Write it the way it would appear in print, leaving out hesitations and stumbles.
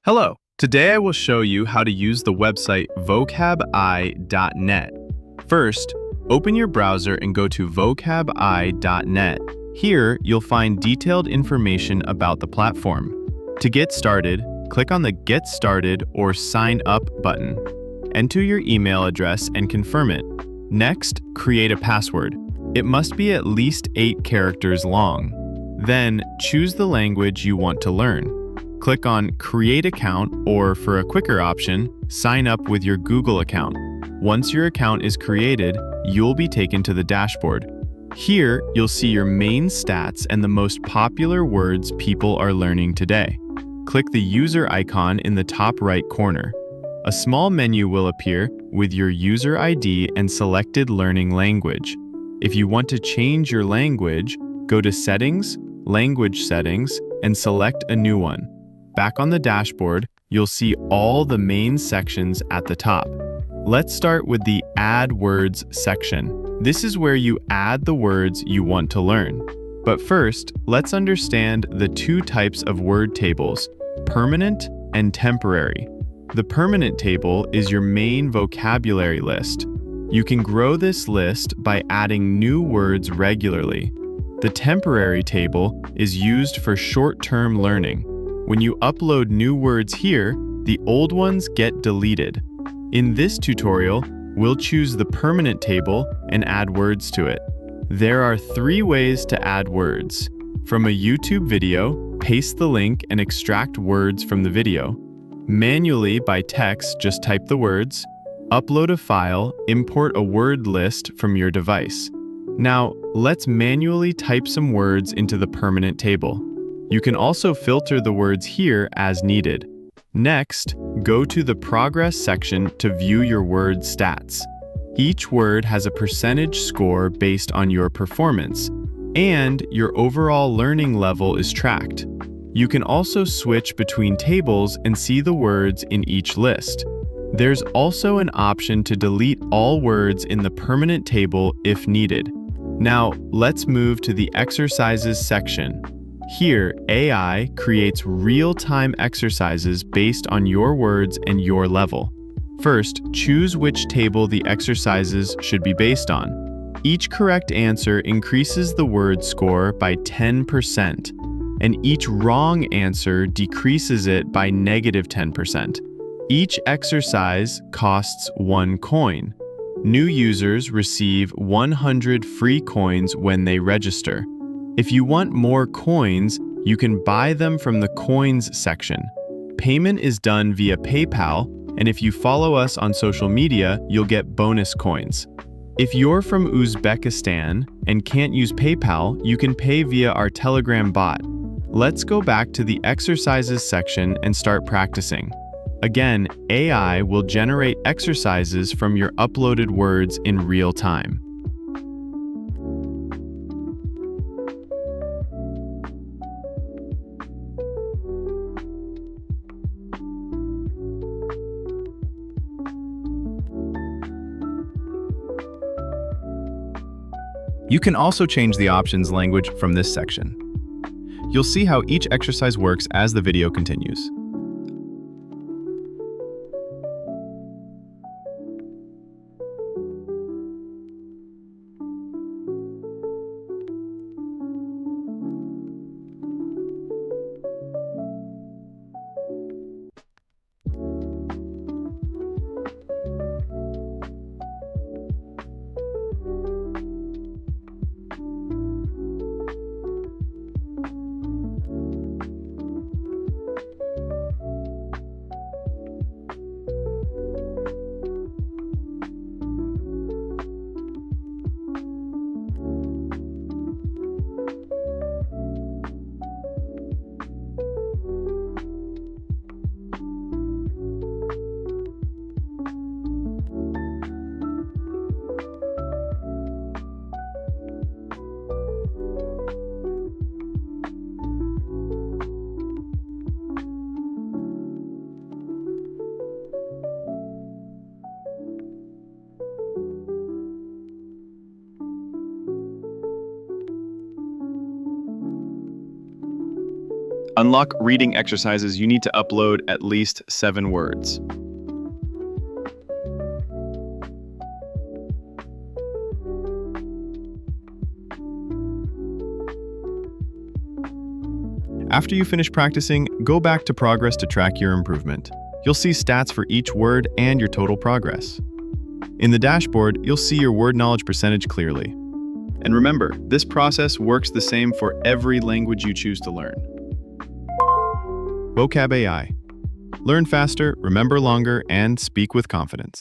Hello, today I will show you how to use the website VocabAi.net. First, open your browser and go to VocabAi.net. Here, you'll find detailed information about the platform. To get started, click on the Get Started or Sign Up button. Enter your email address and confirm it. Next, create a password. It must be at least 8 characters long. Then, choose the language you want to learn. Click on Create Account or, for a quicker option, sign up with your Google account. Once your account is created, you'll be taken to the dashboard. Here, you'll see your main stats and the most popular words people are learning today. Click the user icon in the top right corner. A small menu will appear with your user ID and selected learning language. If you want to change your language, go to Settings, Language Settings, and select a new one. Back on the dashboard, you'll see all the main sections at the top. Let's start with the Add Words section. This is where you add the words you want to learn. But first, let's understand the 2 types of word tables, permanent and temporary. The permanent table is your main vocabulary list. You can grow this list by adding new words regularly. The temporary table is used for short-term learning. When you upload new words here, the old ones get deleted. In this tutorial, we'll choose the permanent table and add words to it. There are 3 ways to add words. From a YouTube video, paste the link and extract words from the video. Manually, by text, just type the words. Upload a file, import a word list from your device. Now, let's manually type some words into the permanent table. You can also filter the words here as needed. Next, go to the Progress section to view your word stats. Each word has a percentage score based on your performance, and your overall learning level is tracked. You can also switch between tables and see the words in each list. There's also an option to delete all words in the permanent table if needed. Now, let's move to the Exercises section. Here, AI creates real-time exercises based on your words and your level. First, choose which table the exercises should be based on. Each correct answer increases the word score by 10%, and each wrong answer decreases it by -10%. Each exercise costs 1 coin. New users receive 100 free coins when they register. If you want more coins, you can buy them from the Coins section. Payment is done via PayPal, and if you follow us on social media, you'll get bonus coins. If you're from Uzbekistan and can't use PayPal, you can pay via our Telegram bot. Let's go back to the Exercises section and start practicing. Again, AI will generate exercises from your uploaded words in real time. You can also change the options language from this section. You'll see how each exercise works as the video continues. Unlock reading exercises, you need to upload at least 7 words. After you finish practicing, go back to progress to track your improvement. You'll see stats for each word and your total progress. In the dashboard, you'll see your word knowledge percentage clearly. And remember, this process works the same for every language you choose to learn. VocabAi. Learn faster, remember longer, and speak with confidence.